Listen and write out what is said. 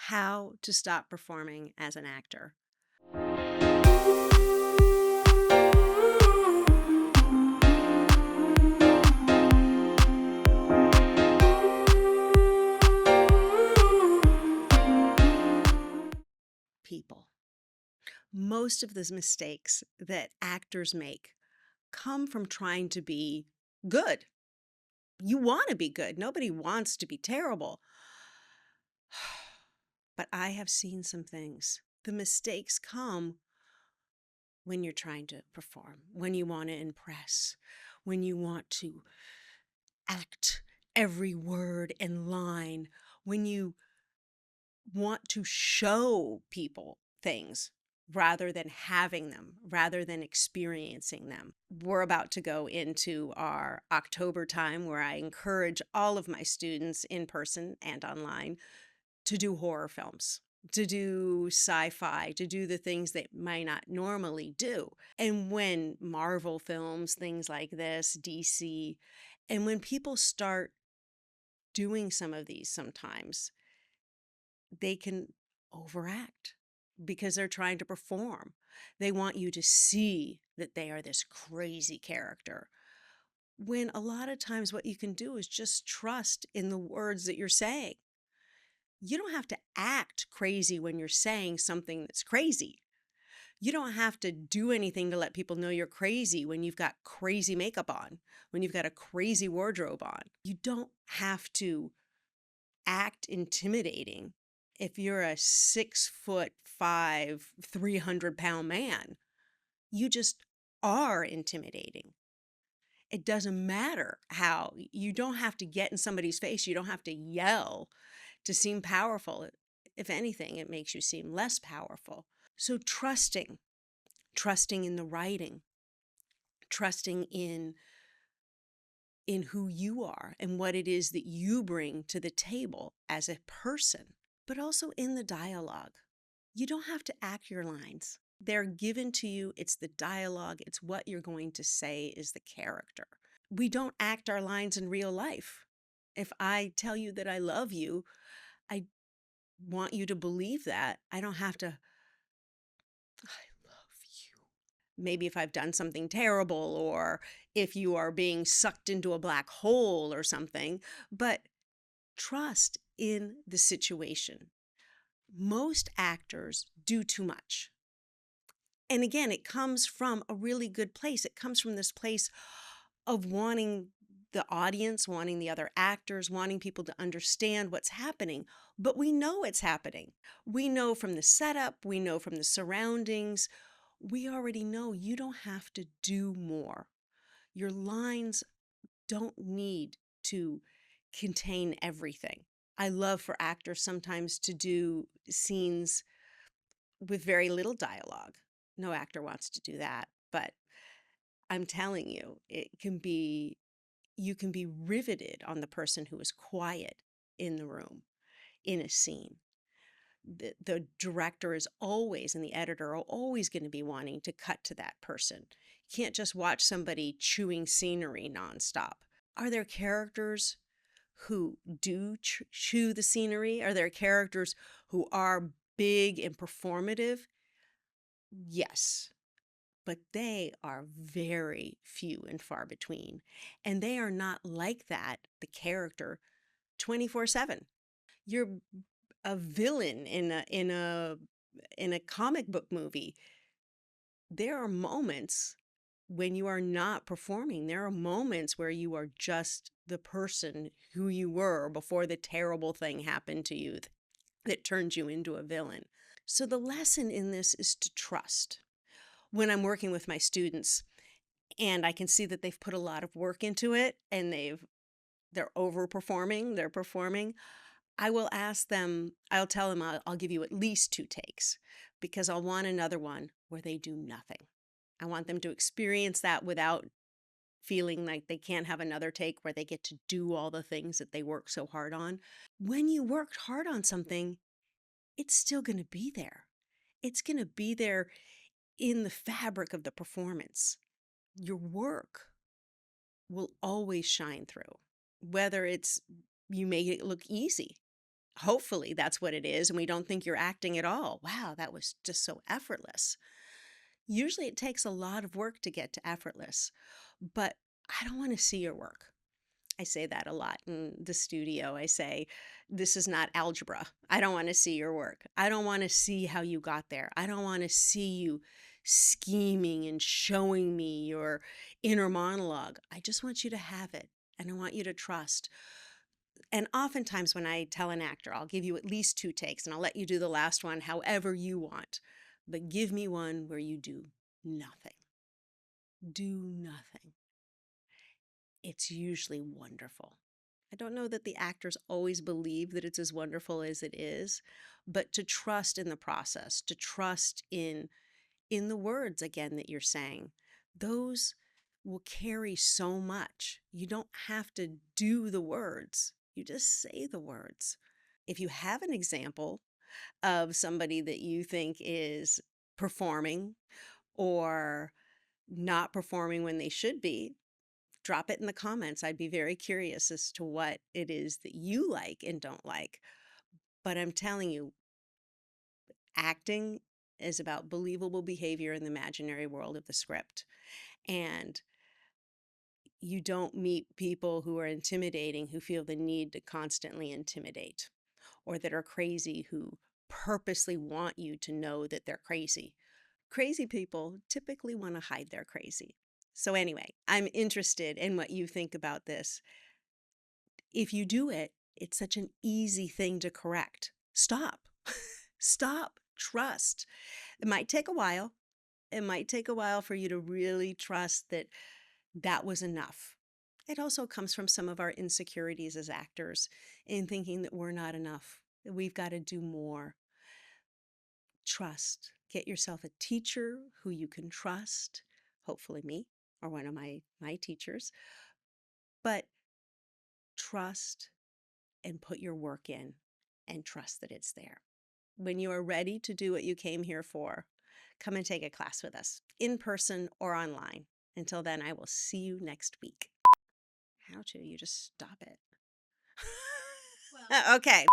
how to stop performing as an actor. People. Most of the mistakes that actors make come from trying to be good. You want to be good. Nobody wants to be terrible. But I have seen some things. The mistakes come when you're trying to perform, when you want to impress, when you want to act every word and line, when you want to show people things rather than having them, rather than experiencing them. We're about to go into our October time where I encourage all of my students in person and online to do horror films, to do sci-fi, to do the things they might not normally do. And when Marvel films, things like this, DC, and when people start doing some of these sometimes, they can overact because they're trying to perform. They want you to see that they are this crazy character. When a lot of times what you can do is just trust in the words that you're saying. You don't have to act crazy when you're saying something that's crazy. You don't have to do anything to let people know you're crazy when you've got crazy makeup on, when you've got a crazy wardrobe on. You don't have to act intimidating if you're a 6'5", 300-pound man. You just are intimidating. It doesn't matter how. You don't have to get in somebody's face. You don't have to yell to seem powerful. If anything, it makes you seem less powerful. So trusting in the writing, trusting in who you are and what it is that you bring to the table as a person, but also in the dialogue. You don't have to act your lines. They're given to you. It's the dialogue. It's what you're going to say is the character. We don't act our lines in real life. If I tell you that I love you, I want you to believe that. I don't have to, I love you. Maybe if I've done something terrible or if you are being sucked into a black hole or something, but trust in the situation. Most actors do too much. And again, it comes from a really good place. It comes from this place of wanting the audience, wanting the other actors, wanting people to understand what's happening. But we know it's happening. We know from the setup, we know from the surroundings. We already know you don't have to do more. Your lines don't need to contain everything. I love for actors sometimes to do scenes with very little dialogue. No actor wants to do that, but I'm telling you, you can be riveted on the person who is quiet in the room, in a scene. The director is always, and the editor are always going to be wanting to cut to that person. You can't just watch somebody chewing scenery nonstop. Are there characters who do chew the scenery? Are there characters who are big and performative? Yes, but they are very few and far between. And they are not like that, the character, 24/7. You're a villain in a comic book movie. There are moments when you are not performing. There are moments where you are just the person who you were before the terrible thing happened to you that turns you into a villain. So the lesson in this is to trust. When I'm working with my students and I can see that they've put a lot of work into it and they're overperforming, they're performing, I will ask them, I'll tell them I'll give you at least 2 takes because I'll want another one where they do nothing. I want them to experience that without feeling like they can't have another take where they get to do all the things that they work so hard on. When you worked hard on something, it's still going to be there. It's going to be there in the fabric of the performance. Your work will always shine through, whether it's you make it look easy. hopefully that's what it is, and we don't think you're acting at all. Wow, that was just so effortless. Usually it takes a lot of work to get to effortless, but I don't want to see your work. I say that a lot in the studio. I say, this is not algebra. I don't want to see your work. I don't want to see how you got there. I don't want to see you scheming and showing me your inner monologue. I just want you to have it, and I want you to trust. And oftentimes when I tell an actor, I'll give you at least 2 takes and I'll let you do the last one however you want. But give me one where you do nothing. Do nothing. It's usually wonderful. I don't know that the actors always believe that it's as wonderful as it is, but to trust in the process, to trust in the words again that you're saying, those will carry so much. You don't have to do the words. You just say the words. If you have an example of somebody that you think is performing or not performing when they should be, drop it in the comments. I'd be very curious as to what it is that you like and don't like. But I'm telling you, acting is about believable behavior in the imaginary world of the script. And you don't meet people who are intimidating who feel the need to constantly intimidate, or that are crazy who purposely want you to know that they're crazy. Crazy people typically want to hide their crazy. So anyway, I'm interested in what you think about this. If you do it, it's such an easy thing to correct. Stop. Stop. Trust. It might take a while. It might take a while for you to really trust that that was enough. It also comes from some of our insecurities as actors in thinking that we're not enough, that we've got to do more. Trust. Get yourself a teacher who you can trust, hopefully me or one of my teachers. But trust and put your work in and trust that it's there. When you are ready to do what you came here for, come and take a class with us, in person or online. Until then, I will see you next week. How to? You just stop it. Okay.